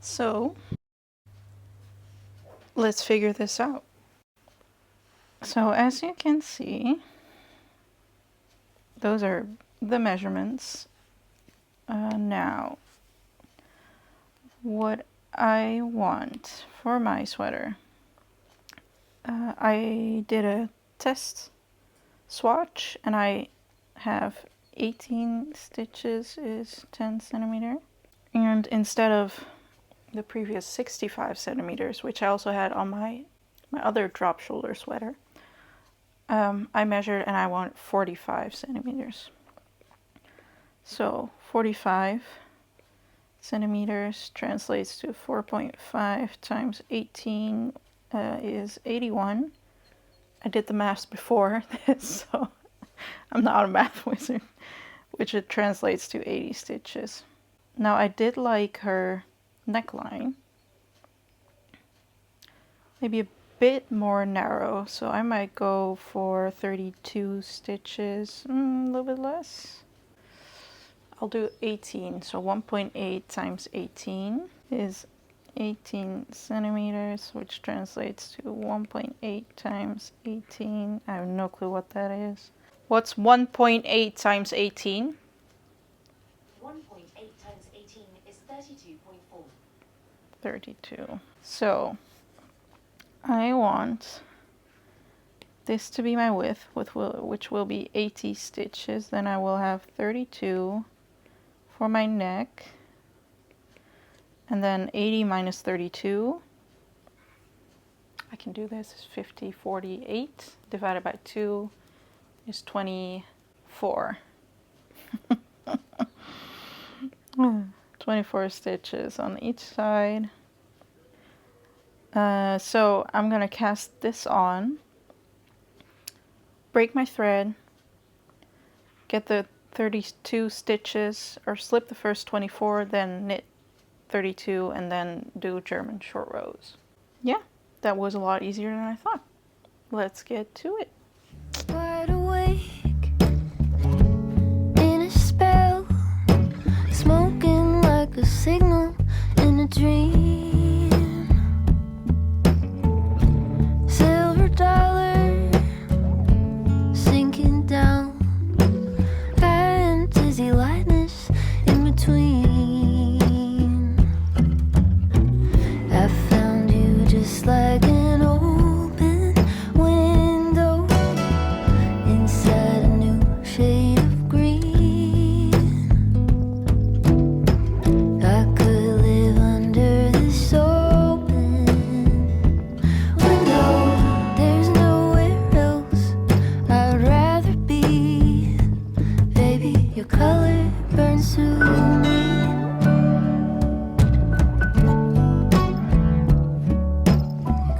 So let's figure this out. So as you can see, those are the measurements. Now, what I want for my sweater, I did a test swatch and I have 18 stitches is 10 centimeter. And instead of the previous 65 centimeters, which I also had on my other drop shoulder sweater, I measured and I want 45 centimeters. So 45 centimeters translates to 4.5 times 18 is 81. I did the math before this, so I'm not a math wizard, which it translates to 80 stitches. Now I did like her neckline, maybe a bit more narrow, so I might go for 32 stitches, a little bit less. I'll do 18, so 1.8 times 18 is 18 centimeters, which translates to 1.8 times 18. I have no clue what that is. What's 1.8 times 18? 1.8 times 18 is 32.4. 32. So I want this to be my width, which will be 80 stitches. Then I will have 32 for my neck. And then 80 minus 32. I can do this. Is 50, 48 divided by 2 is 24. 24 stitches on each side. So I'm gonna cast this on, break my thread, get the 32 stitches, or slip the first 24, then knit 32, and then do German short rows. Yeah, that was a lot easier than I thought. Let's get to it. Wide awake in a spell, smoking like a signal in a dream. Silver dollar sinking down, and dizzy lightness in between. I found you just like an open window inside a new shade of green. I could live under this open window. There's nowhere else I'd rather be. Baby, your color burns through me.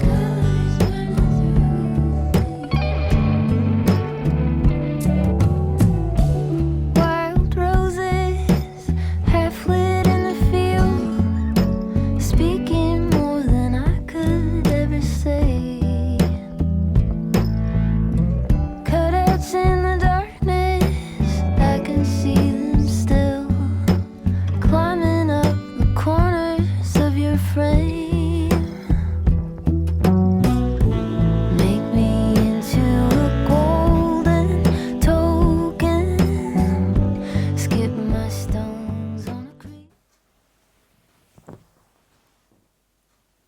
Colors burn through me. Wild roses, half lit in the field, speaking more than I could ever say. Cutouts in the darkness, I can see them still, climbing up the corners of your frame. Make me into a golden token, skip my stones on a creek.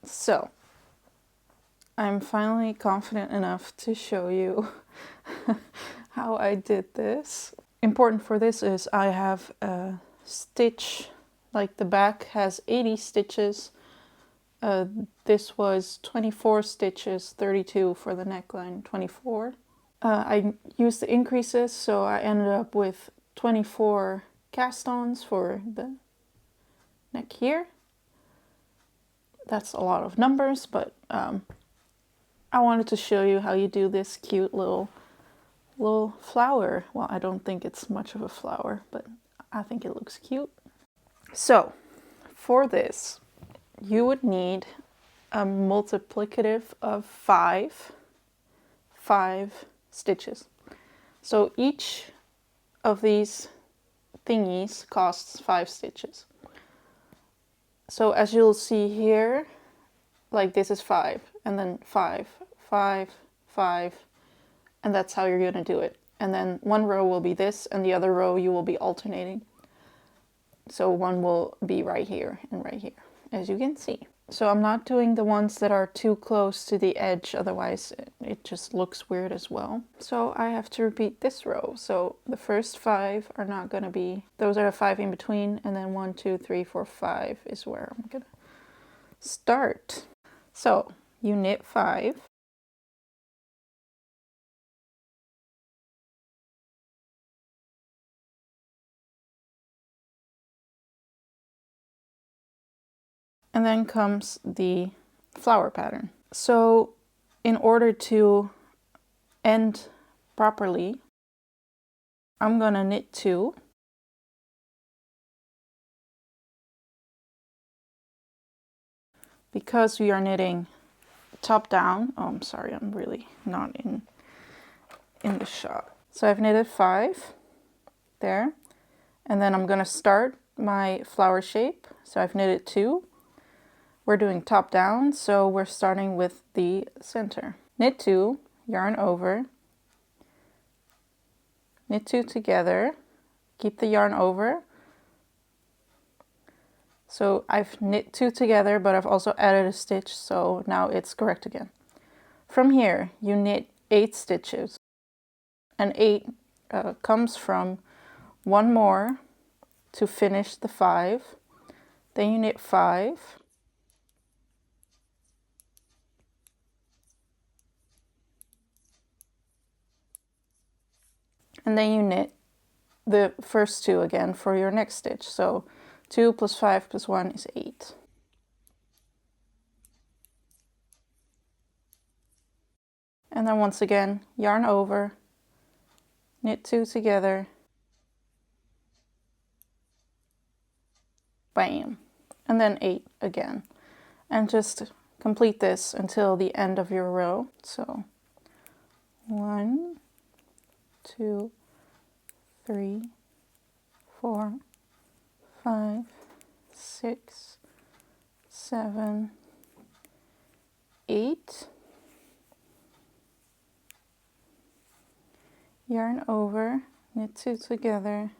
So, I'm finally confident enough to show you how I did this. Important for this is I have a stitch, like the back has 80 stitches. This was 24 stitches, 32 for the neckline, 24. I used the increases, so I ended up with 24 cast-ons for the neck here. That's a lot of numbers, but I wanted to show you how you do this cute little little flower. Well, I don't think it's much of a flower, but I think it looks cute. So for this, you would need a multiplicative of five stitches. So each of these thingies costs 5 stitches. So as you'll see here, like this is 5, and then 5, 5, 5, and that's how you're going to do it. And then one row will be this, and the other row you will be alternating. So one will be right here and right here, as you can see. So I'm not doing the ones that are too close to the edge, otherwise it just looks weird as well. So I have to repeat this row. So the first 5 are not going to be, those are the 5 in between, and then 1, 2, 3, 4, 5 is where I'm going to start. So you knit 5. And then comes the flower pattern. So in order to end properly, I'm gonna knit 2. Because we are knitting top down, oh, I'm sorry, I'm really not in the shot. So I've knitted 5 there, and then I'm gonna start my flower shape. So I've knitted 2. We're doing top down, so we're starting with the center. Knit 2, yarn over, knit 2 together, keep the yarn over. So I've knit 2 together, but I've also added a stitch, so now it's correct again. From here, you knit 8 stitches, and 8 comes from 1 more to finish the 5. Then you knit 5. And then you knit the first 2 again for your next stitch. So 2 plus 5 plus 1 is 8. And then once again, yarn over, knit 2 together, bam, and then 8 again. And just complete this until the end of your row. So 1, 2, 3, 4, 5, 6, 7, 8. Yarn over, knit 2 together,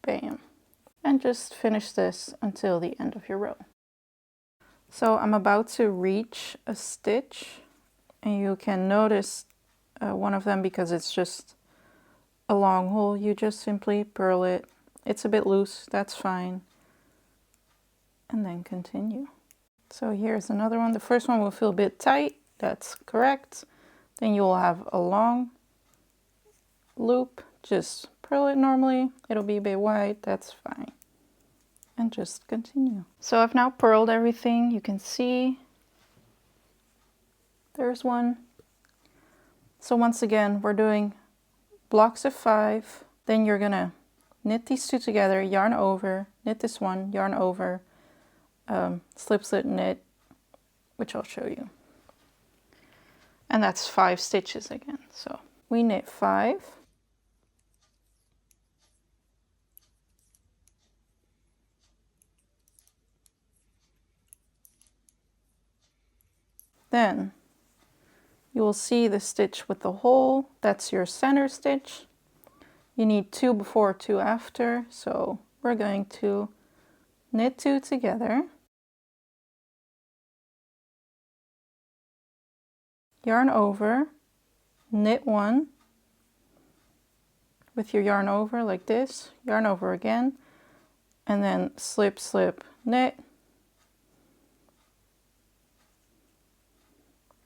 bam. And just finish this until the end of your row. So I'm about to reach a stitch, and you can notice one of them because it's just a long hole. You just simply purl it. It's a bit loose, that's fine. And then continue. So here's another one. The first one will feel a bit tight, that's correct. Then you will have a long loop, just purl it normally. It'll be a bit wide, that's fine. And just continue. So I've now purled everything. You can see there's one. So once again, we're doing blocks of 5. Then you're gonna knit these 2 together, yarn over, knit this one, yarn over, slip slip knit, which I'll show you. And that's 5 stitches again. So we knit 5. Then you will see the stitch with the hole. That's your center stitch. You need 2 before, 2 after. So we're going to knit 2 together, yarn over, knit 1 with your yarn over like this, yarn over again, and then slip slip knit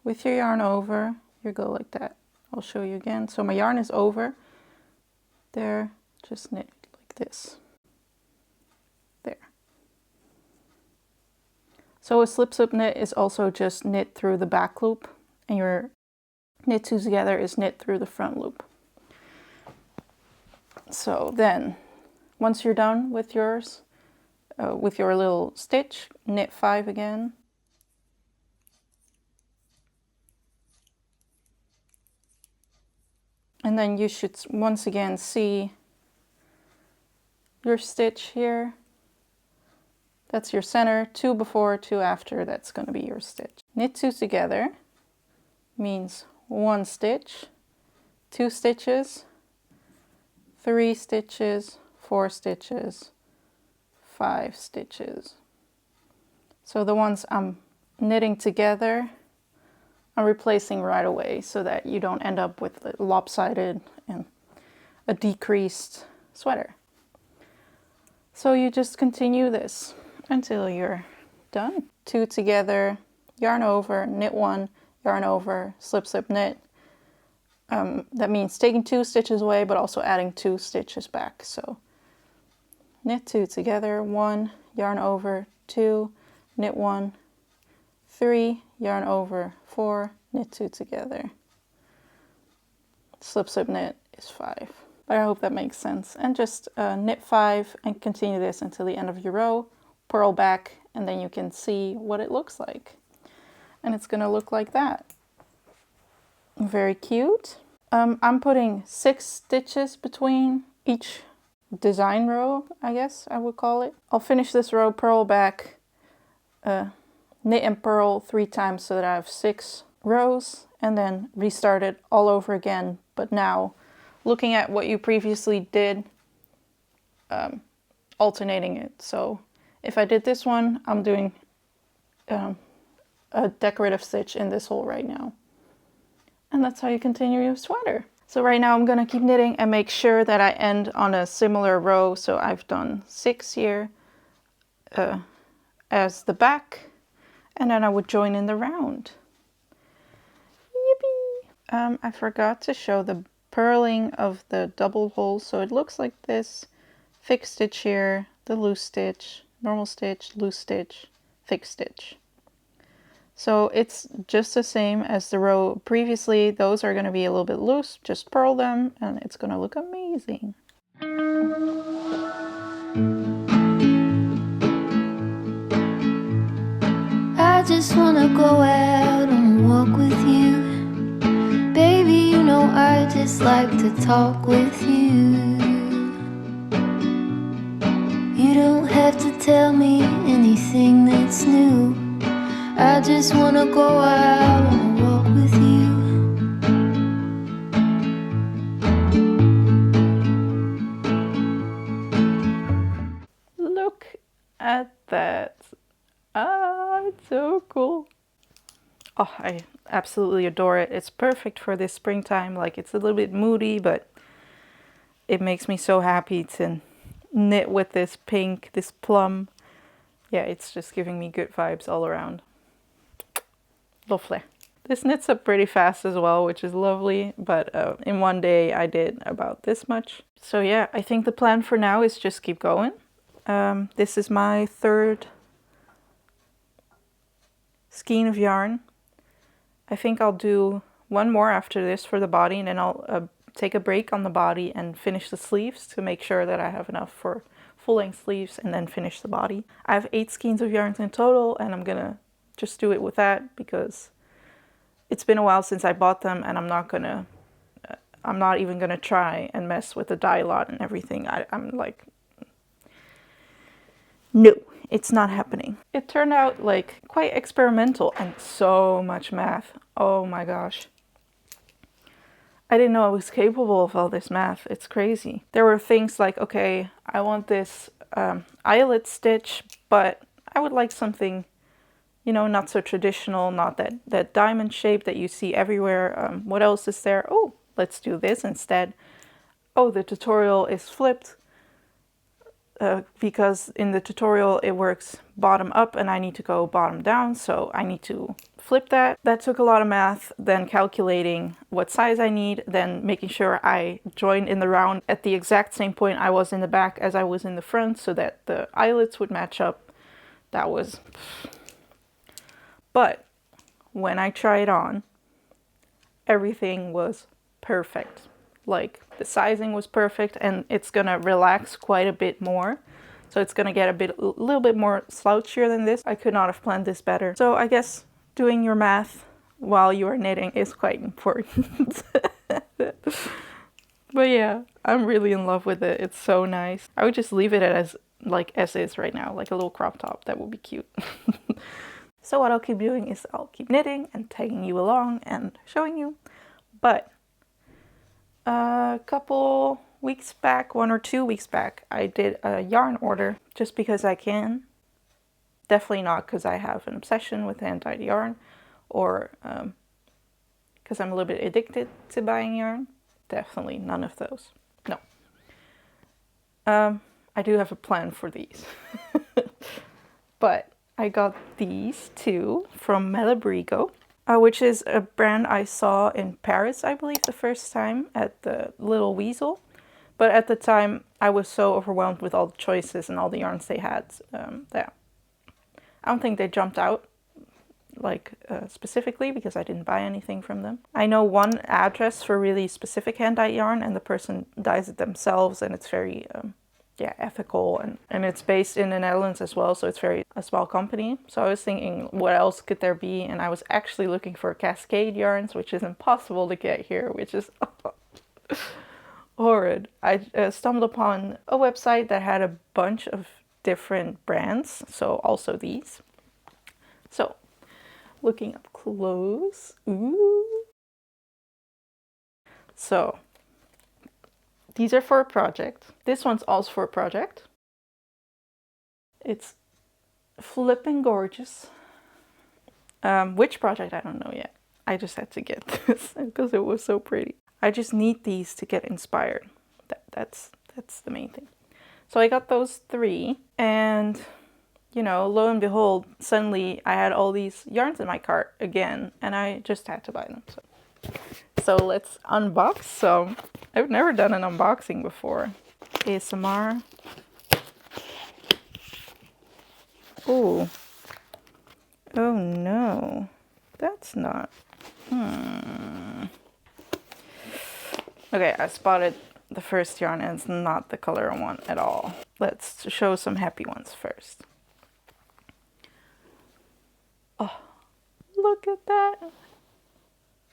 with your yarn over. You go like that. I'll show you again. So my yarn is over there, just knit like this there. So a slip slip knit is also just knit through the back loop, and you're Knit 2 together is knit through the front loop. So then, once you're done with yours, with your little stitch, knit 5 again. And then you should once again see your stitch here. That's your center, 2 before, 2 after, that's going to be your stitch. Knit 2 together means 1 stitch, 2 stitches, 3 stitches, 4 stitches, 5 stitches. So the ones I'm knitting together, I'm replacing right away so that you don't end up with a lopsided and a decreased sweater. So you just continue this until you're done. 2 together, yarn over, knit 1, yarn over, slip, slip, knit. That means taking 2 stitches away, but also adding 2 stitches back. So knit 2 together, 1, yarn over, 2, knit 1, 3, yarn over, 4, knit 2 together. Slip, slip, knit is 5. But I hope that makes sense. And just knit 5 and continue this until the end of your row. Purl back, and then you can see what it looks like. And it's going to look like that. Very cute. I'm putting 6 stitches between each design row, I guess I would call it. I'll finish this row, purl back, knit and purl 3 times so that I have 6 rows, and then restart it all over again. But now, looking at what you previously did, alternating it. So if I did this one, I'm doing a decorative stitch in this hole right now. And that's how you continue your sweater. So right now I'm going to keep knitting and make sure that I end on a similar row. So I've done 6 here as the back, and then I would join in the round. Yippee! I forgot to show the purling of the double hole. So it looks like this. Thick stitch here, the loose stitch, normal stitch, loose stitch, thick stitch. So it's just the same as the row previously. Those are going to be a little bit loose. Just purl them and it's going to look amazing. I just wanna go out on a walk with you. Baby, you know I just like to talk with you. You don't have to tell me anything that's new. I just wanna go out on a walk with you. Look at that. Ah, it's so cool. Oh, I absolutely adore it. It's perfect for this springtime. Like, it's a little bit moody, but it makes me so happy to knit with this pink, this plum. Yeah, it's just giving me good vibes all around. Lovely. This knits up pretty fast as well, which is lovely, but in one day I did about this much. So yeah, I think the plan for now is just keep going. This is my 3rd skein of yarn. I think I'll do one more after this for the body, and then I'll take a break on the body and finish the sleeves to make sure that I have enough for full-length sleeves, and then finish the body. I have 8 skeins of yarn in total, and I'm gonna just do it with that because it's been a while since I bought them, and I'm not even gonna try and mess with the dye lot and everything. I'm like, no, it's not happening. It turned out like quite experimental and so much math. Oh my gosh. I didn't know I was capable of all this math. It's crazy. There were things like, okay, I want this eyelet stitch, but I would like something, you know, not so traditional, not that diamond shape that you see everywhere. What else is there? Oh, let's do this instead. Oh, the tutorial is flipped because in the tutorial it works bottom up and I need to go bottom down, so I need to flip that. That took a lot of math, then calculating what size I need, then making sure I joined in the round at the exact same point I was in the back as I was in the front so that the eyelets would match up. That was... But when I try it on, everything was perfect. Like the sizing was perfect, and it's gonna relax quite a bit more. So it's gonna get a little bit more slouchier than this. I could not have planned this better. So I guess doing your math while you are knitting is quite important. But yeah, I'm really in love with it. It's so nice. I would just leave it as is right now, like a little crop top. That would be cute. So what I'll keep doing is I'll keep knitting and taking you along and showing you. But a couple weeks back, 1 or 2 weeks back, I did a yarn order just because I can. Definitely not because I have an obsession with hand-dyed yarn or because I'm a little bit addicted to buying yarn. Definitely none of those. No. I do have a plan for these. But I got these two from Malabrigo, which is a brand I saw in Paris, I believe, the first time at the Little Weasel. But at the time, I was so overwhelmed with all the choices and all the yarns they had that I don't think they jumped out specifically because I didn't buy anything from them. I know one address for really specific hand-dyed yarn, and the person dyes it themselves, and it's very ethical, and it's based in the Netherlands as well, so it's a small company. So I was thinking, what else could there be? And I was actually looking for Cascade yarns, which is impossible to get here, which is horrid. I stumbled upon a website that had a bunch of different brands, so also these. So looking up close, ooh. So these are for a project. This one's also for a project. It's flipping gorgeous. Which project, I don't know yet. I just had to get this because it was so pretty. I just need these to get inspired. That's the main thing. So I got those 3, and you know, lo and behold, suddenly I had all these yarns in my cart again, and I just had to buy them. So let's unbox. So I've never done an unboxing before. ASMR. Ooh. Oh no. That's not. Okay, I spotted the first yarn and it's not the color I want at all. Let's show some happy ones first. Oh, look at that.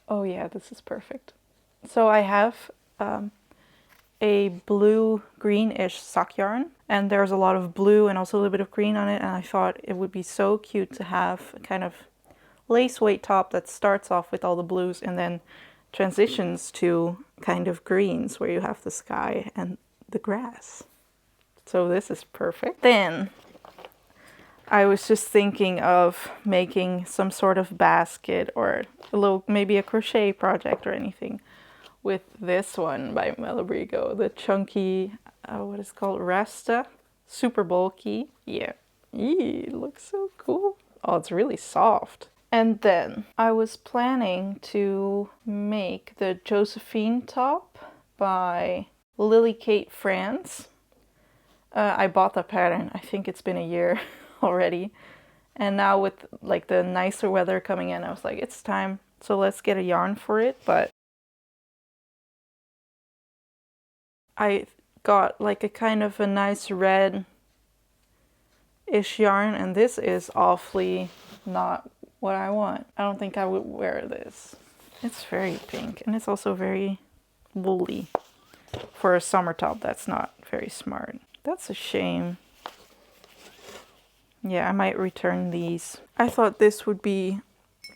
Oh yeah, this is perfect. So I have a blue-greenish sock yarn, and there's a lot of blue and also a little bit of green on it, and I thought it would be so cute to have a kind of lace weight top that starts off with all the blues and then transitions to kind of greens where you have the sky and the grass. So this is perfect. Then I was just thinking of making some sort of basket or maybe a crochet project or anything with this one by Malabrigo, the chunky, what is it called, Rasta, super bulky. Yeah, it looks so cool. Oh, it's really soft. And then I was planning to make the Josephine top by Lily Kate France. I bought the pattern. I think it's been a year already. And now with like the nicer weather coming in, I was like, it's time. So let's get a yarn for it. But I got like a kind of a nice red-ish yarn, and this is awfully not what I want. I don't think I would wear this. It's very pink, and it's also very woolly. For a summer top, that's not very smart. That's a shame. Yeah, I might return these. I thought this would be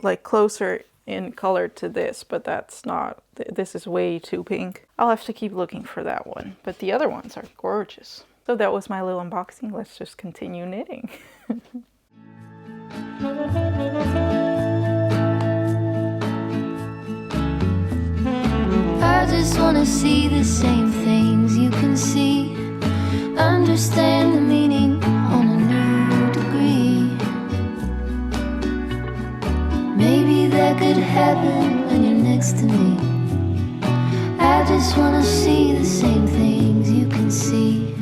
like closer in color to this, but that's not. This is way too pink. I'll have to keep looking for that one, but the other ones are gorgeous. So that was my little unboxing. Let's just continue knitting. I just wanna see the same things you can see, understand the meaning on a new degree. Maybe that could happen when you're next to me. I just wanna see the same things you can see.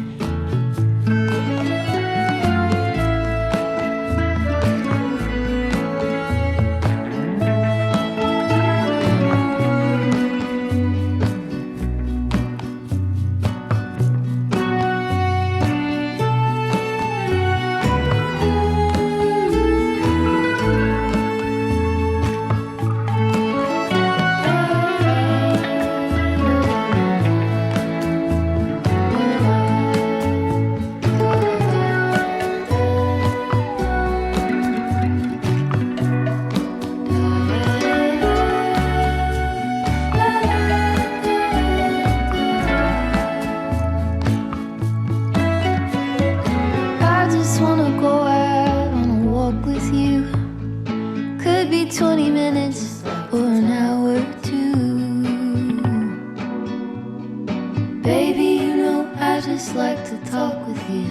to talk with you.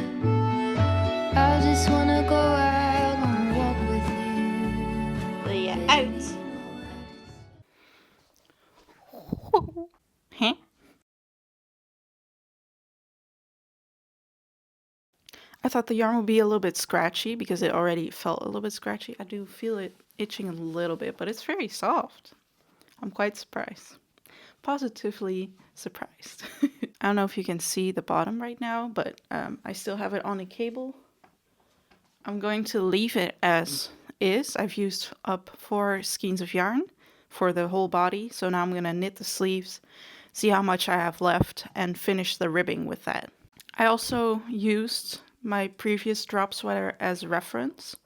I just wanna go out on a walk with you. Wil je uit? Huh? I thought the yarn would be a little bit scratchy because it already felt a little bit scratchy. I do feel it itching a little bit, but it's very soft. I'm quite surprised. Positively surprised. I don't know if you can see the bottom right now, but I still have it on a cable. I'm going to leave it as is. I've used up 4 skeins of yarn for the whole body. So now I'm going to knit the sleeves, see how much I have left, and finish the ribbing with that. I also used my previous drop sweater as reference,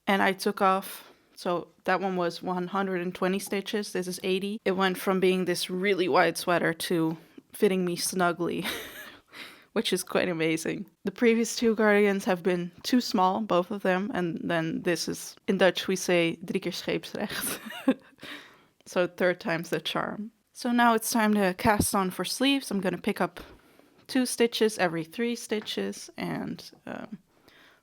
and I took off, so that one was 120 stitches, this is 80. It went from being this really wide sweater to fitting me snugly, which is quite amazing. The previous 2 cardigans have been too small, both of them, and then this is, in Dutch we say 3 keer scheepsrecht. So 3rd time's the charm. So now it's time to cast on for sleeves. I'm going to pick up 2 stitches every 3 stitches, and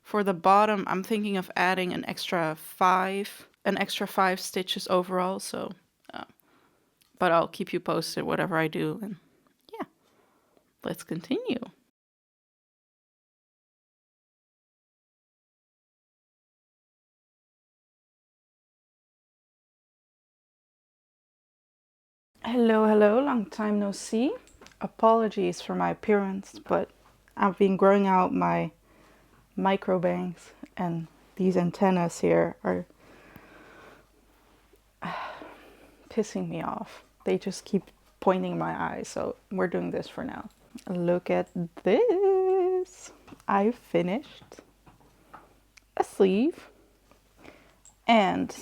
for the bottom I'm thinking of adding an extra 5 stitches overall, so but I'll keep you posted whatever I do, and yeah, let's continue. Hello, long time no see. Apologies for my appearance, but I've been growing out my micro bangs, and these antennas here are pissing me off. They just keep pointing in my eyes, so we're doing this for now. Look at this. I finished a sleeve, and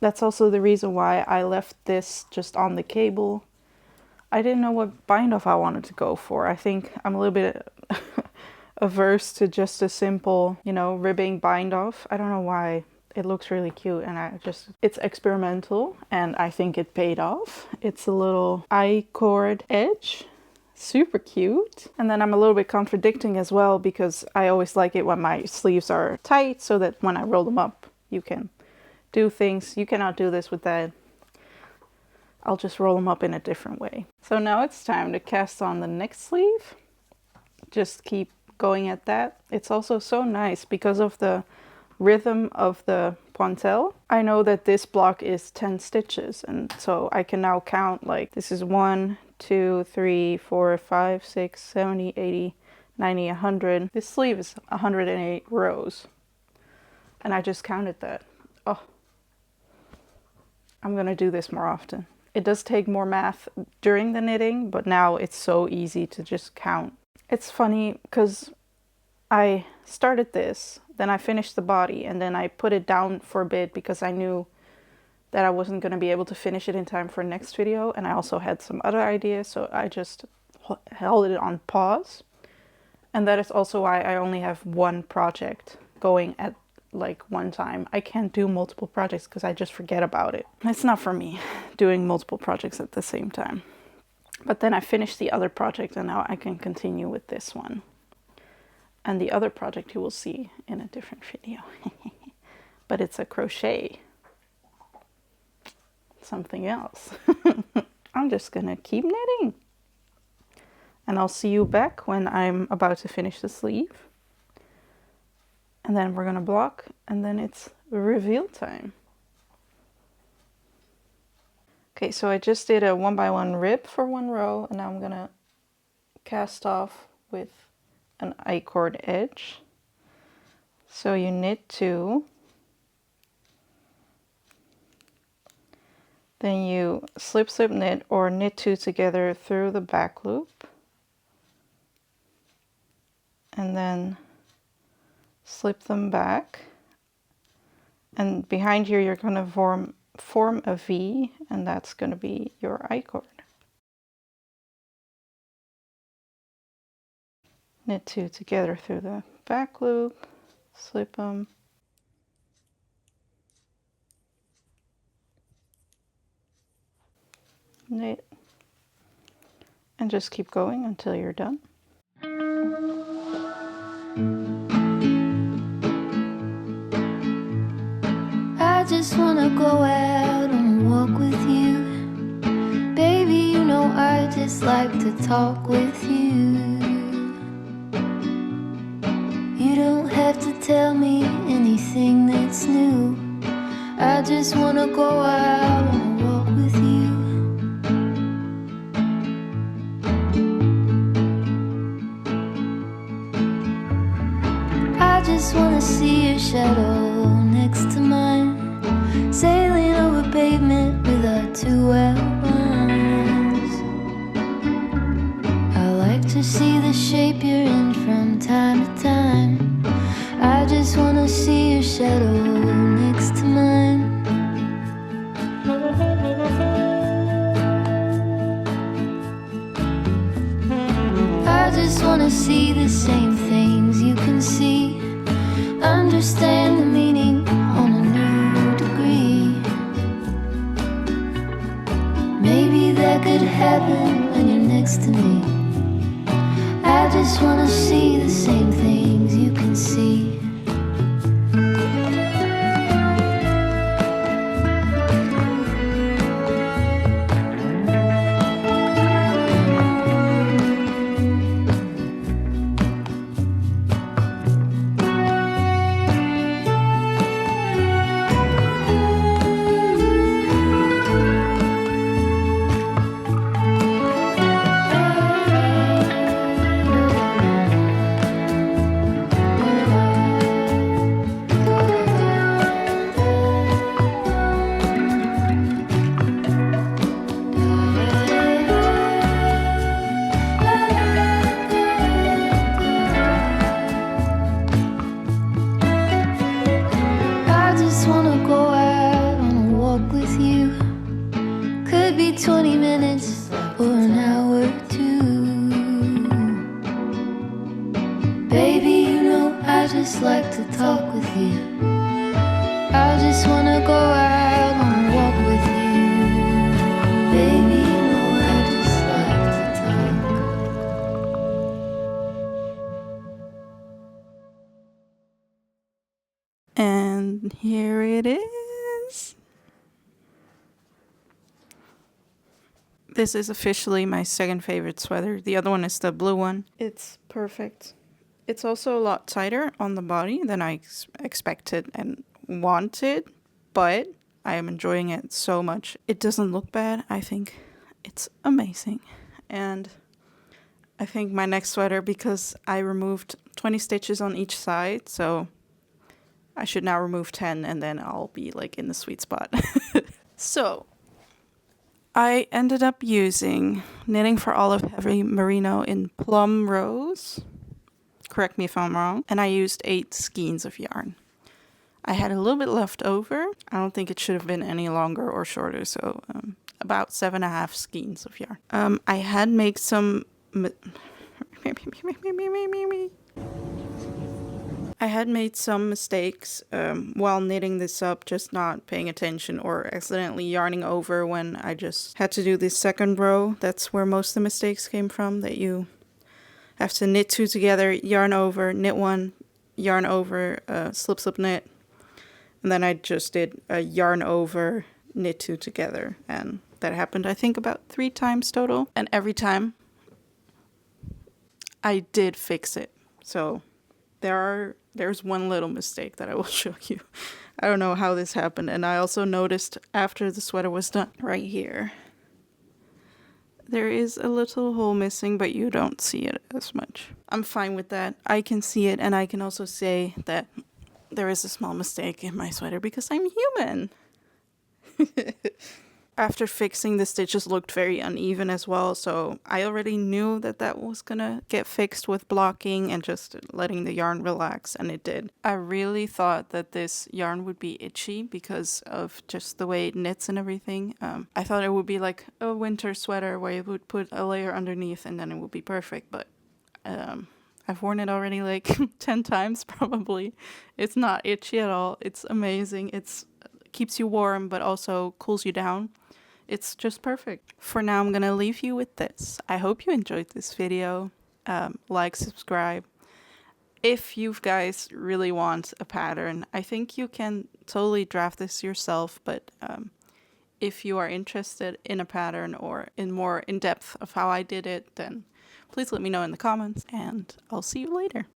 that's also the reason why I left this just on the cable. I didn't know what bind off I wanted to go for. I think I'm a little bit averse to just a simple, ribbing bind off. I don't know why. It looks really cute, and it's experimental, and I think it paid off. It's a little I-cord edge. Super cute. And then I'm a little bit contradicting as well, because I always like it when my sleeves are tight, so that when I roll them up, you can do things. You cannot do this with that. I'll just roll them up in a different way. So now it's time to cast on the next sleeve. Just keep going at that. It's also so nice because of the rhythm of the pointelle. I know that this block is 10 stitches, and so I can now count, like, this is 1, 2, 3, 4, 5, 6, 70, 80, 90, 100. This sleeve is 108 rows, and I just counted that. Oh, I'm gonna do this more often. It does take more math during the knitting, but now it's so easy to just count. It's funny because I started this, then I finished the body, and then I put it down for a bit because I knew that I wasn't going to be able to finish it in time for next video, and I also had some other ideas, so I just held it on pause. And that is also why I only have one project going at like one time. I can't do multiple projects because I just forget about it. It's not for me, doing multiple projects at the same time. But then I finished the other project, and now I can continue with this one. And the other project you will see in a different video. But it's a crochet. Something else. I'm just gonna keep knitting. And I'll see you back when I'm about to finish the sleeve. And then we're gonna block, and then it's reveal time. Okay, so I just did a 1x1 rib for 1 row, and now I'm gonna cast off with an I-cord edge. So you knit 2, then you slip slip knit or knit 2 together through the back loop, and then slip them back, and behind here you're going to form a V, and that's going to be your I-cord. Knit 2 together through the back loop, slip them, knit, and just keep going until you're done. go out on a walk with you. Baby, you know I just like to talk with you. You don't have to tell me anything that's new. I just wanna go out on a walk with you. I just wanna see your shadow next to mine, sailing over pavement with our two outlines. I like to see the shape you're in from time to time. I just wanna see your shadow next to mine. I just wanna see the same things you can see, understand the meaning on a new degree. Maybe that could happen when you're next to me. I just wanna see the same things you can see. I just wanna go out on a walk with you. Could be 20 minutes or an hour or two. Baby, you know I just like to talk with you. I just wanna go out on a walk with you. Baby, you know I just like to talk. And here it is. This is officially my second favorite sweater. The other one is the blue one. It's perfect. It's also a lot tighter on the body than I expected and wanted, but I am enjoying it so much. It doesn't look bad. I think it's amazing. And I think my next sweater, because I removed 20 stitches on each side, so I should now remove 10 and then I'll be like in the sweet spot. So I ended up using Knitting for Olive Heavy Merino in Plum Rose. Correct me if I'm wrong. And I used 8 skeins of yarn. I had a little bit left over. I don't think it should have been any longer or shorter, so about 7.5 skeins of yarn. I had made some... I had made some mistakes while knitting this up, just not paying attention or accidentally yarning over when I just had to do this second row. That's where most of the mistakes came from, that you have to knit 2 together, yarn over, knit 1, yarn over, slip, slip, knit. And then I just did a yarn over, knit 2 together. And that happened, I think, about 3 times total. And every time I did fix it. So there's one little mistake that I will show you. I don't know how this happened. And I also noticed after the sweater was done, right here, there is a little hole missing, but you don't see it as much. I'm fine with that. I can see it, and I can also say that there is a small mistake in my sweater because I'm human. After fixing, the stitches looked very uneven as well, so I already knew that that was gonna get fixed with blocking and just letting the yarn relax, and it did. I really thought that this yarn would be itchy because of just the way it knits and everything. I thought it would be like a winter sweater where you would put a layer underneath and then it would be perfect, but I've worn it already like 10 times probably. It's not itchy at all. It's amazing. It keeps you warm but also cools you down. It's just perfect. For now, I'm gonna leave you with this. I hope you enjoyed this video. Like, subscribe, if you guys really want a pattern, I think you can totally draft this yourself, but if you are interested in a pattern or in more in depth of how I did it, then please let me know in the comments, and I'll see you later.